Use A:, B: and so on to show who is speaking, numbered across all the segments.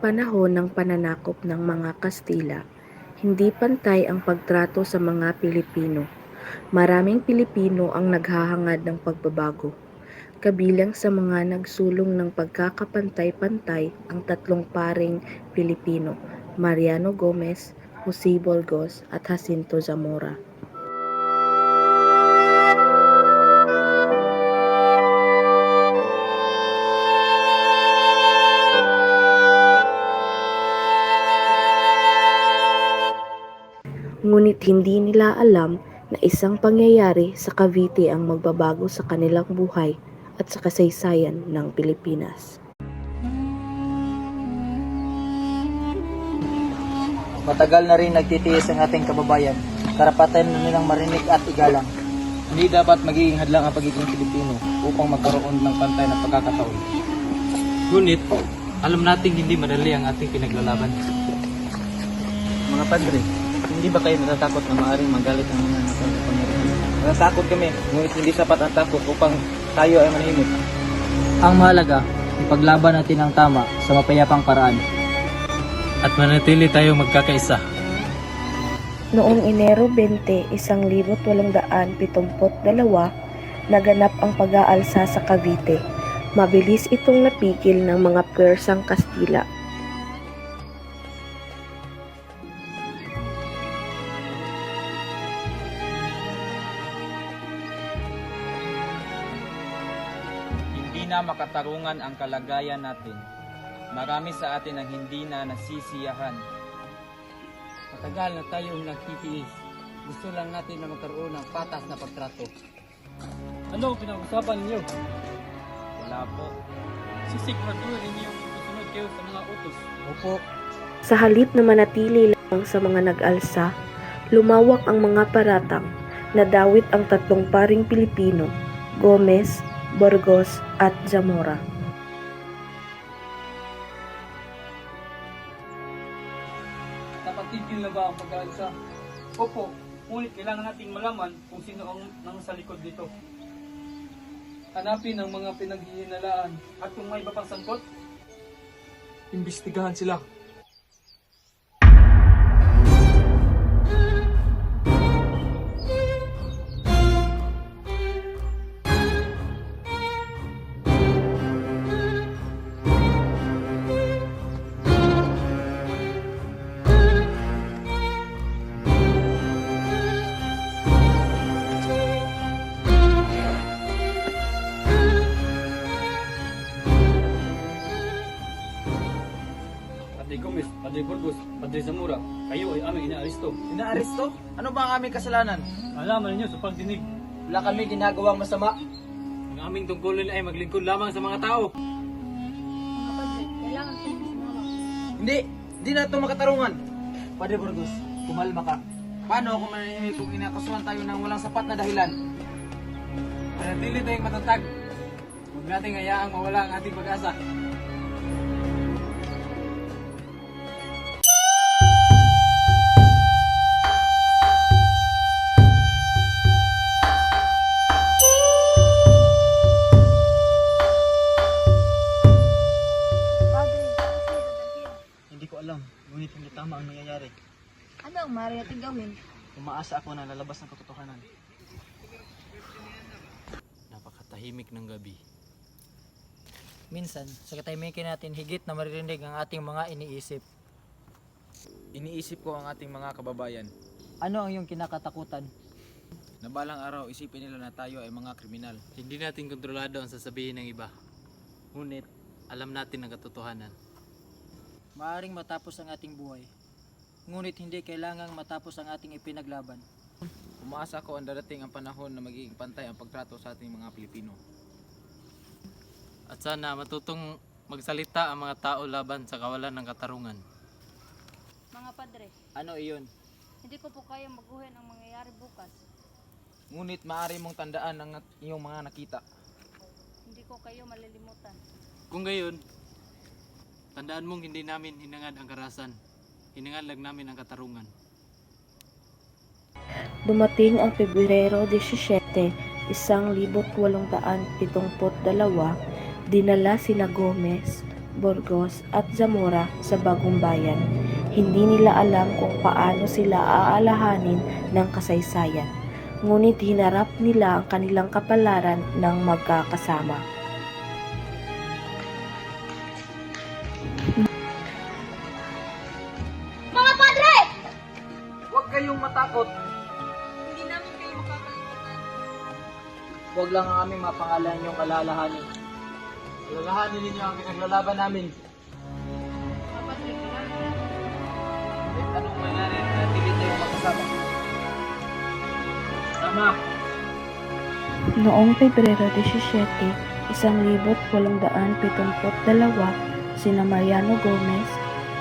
A: panahon ng pananakop ng mga Kastila, hindi pantay ang pagtrato sa mga Pilipino. Maraming Pilipino ang naghahangad ng pagbabago. Kabilang sa mga nagsulong ng pagkakapantay-pantay ang tatlong paring Pilipino, Mariano Gomez, Jose Bolgos at Jacinto Zamora. Ngunit hindi nila alam na isang pangyayari sa Cavite ang magbabago sa kanilang buhay at sa kasaysayan ng Pilipinas.
B: Matagal na rin nagtitiis ang ating kababayan. Karapatan na nilang marinig at igalang. Hindi dapat magiging hadlang ang pagiging Pilipino upang magkaroon ng pantay na pagkakataon.
C: Ngunit, alam nating hindi madali ang ating pinaglalaban.
B: Mga padre, hindi ba kayo natatakot na maaaring magalit ang mga nakapangyarihan? Natatakot kami, ngunit hindi sapat ang takot upang tayo ay manahimik. Ang mahalaga, ipaglaban natin ang tama sa mapayapang paraan.
C: At manatili tayong magkakaisa.
A: Noong Enero 20, 1872, naganap ang pag-aalsa sa Cavite. Mabilis itong napigil ng mga Persang Kastila.
D: Hindi na makatarungan ang kalagayan natin. Marami sa atin ang hindi na nasisiyahan.
B: Matagal na tayong nagtitiis. Gusto lang natin na magkaroon ng patas na pagtrato.
C: Ano ang pinag-usapan ninyo?
D: Wala po.
C: Sisiguraduhin ninyong susunod kayo sa mga utos.
B: Opo,
A: Sa halip na manatili lang sa mga nag-alsa, lumawak ang mga paratang, nadawit ang tatlong paring Pilipino, Gomez, Burgos at Zamora.
C: Napatigil na ba ang pag-aalsa? Opo, ngunit kailangan nating malaman kung sino ang nasa likod dito. Hanapin ang mga pinaghihinalaan at kung may iba pang sangkot, imbestigahan sila. Padre Gomez, Padre Burgos, Padre Zamora, kayo ay aming inaaresto.
B: inaaresto? Ano ba ang aming kasalanan?
C: Malaman ninyo sa pagdinig,
B: Wala kami ginagawang masama.
C: ang aming tungkulin ay maglingkod lamang sa mga tao.
B: Hindi na ito makatarungan. Padre Burgos, kumalma ka. Paano kung manahimik kung inakasuhan tayo ng walang sapat na dahilan?
C: Manatili tayong matatag. Huwag nating hayaang mawala ang ating pag-asa.
B: Hindi ko alam, ngunit hindi tama ang nangyayari.
E: Ano ang maaari natin gawin?
B: Umaasa ako na lalabas ng katotohanan.
D: Napakatahimik ng gabi.
B: Minsan, sa katahimikan natin, higit na maririnig ang ating mga iniisip.
D: Iniisip ko ang ating mga kababayan.
B: Ano ang iyong kinakatakutan?
D: Na balang araw isipin nila na tayo ay mga kriminal.
C: Hindi natin kontrolado ang sasabihin ng iba. Ngunit, alam natin ang katotohanan.
B: Maaring matapos ang ating buhay. Ngunit hindi kailangang matapos ang ating ipinaglaban.
D: Umaasa ko ang darating ang panahon na magiging pantay ang pagtrato sa ating mga Pilipino.
C: At sana matutong magsalita ang mga tao laban sa kawalan ng katarungan.
E: Mga padre,
B: Ano iyon?
E: hindi ko po kayang maguhin ang mangyayari bukas.
D: Ngunit maaari mong tandaan ang iyong mga nakita.
E: Hindi ko kayo malilimutan.
C: Kung gayon, tandaan mong hindi namin hinangad ang karahasan. Hinangad lang namin ang katarungan.
A: Dumating ang Pebrero 17, 1872, dinala sina Gomez, Burgos at Zamora sa Bagong Bayan. Hindi nila alam kung paano sila aalahanin ng kasaysayan, ngunit hinarap nila ang kanilang kapalaran ng magkakasama.
B: Huwag kayong matakot.
E: Hindi namin kayo makakalimutan.
B: Huwag lang ang aming mga pangalan niyong alalahanin. Alalahanin ninyo ang pinaglalaban namin.
E: Mga padre,
B: Kahit anong mangyari na hindi tayo makasama. Tama.
A: Noong Pebrero 17, 1872, sina Mariano Gomez,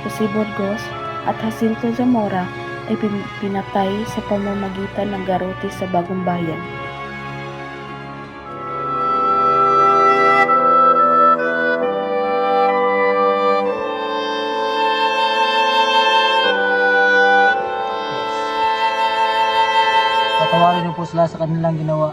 A: Jose Burgos at Jacinto Zamora ay pinatay sa pamamagitan ng garote sa Bagong Bayan.
B: Patawarin niyo po sila sa kanilang ginawa.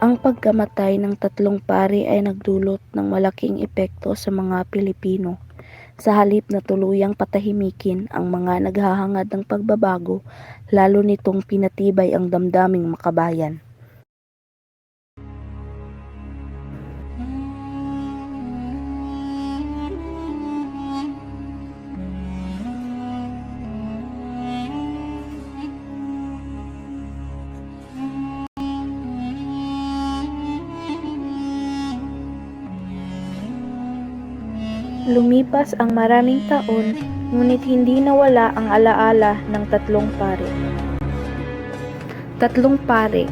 B: Ang pagkamatay ng tatlong pari ay nagdulot ng malaking epekto sa mga Pilipino. Sa halip na tuluyang patahimikin ang mga naghahangad ng pagbabago, lalo nitong pinatibay ang damdaming makabayan. Lumipas ang maraming taon, ngunit hindi nawala ang alaala ng tatlong pari. Tatlong pari,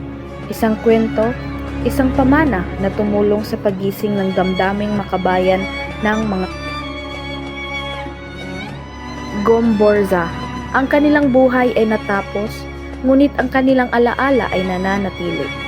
B: isang kwento, isang pamana na tumulong sa pagising ng damdaming makabayan ng mga Gomborza. Ang kanilang buhay ay natapos, ngunit ang kanilang alaala ay nananatili.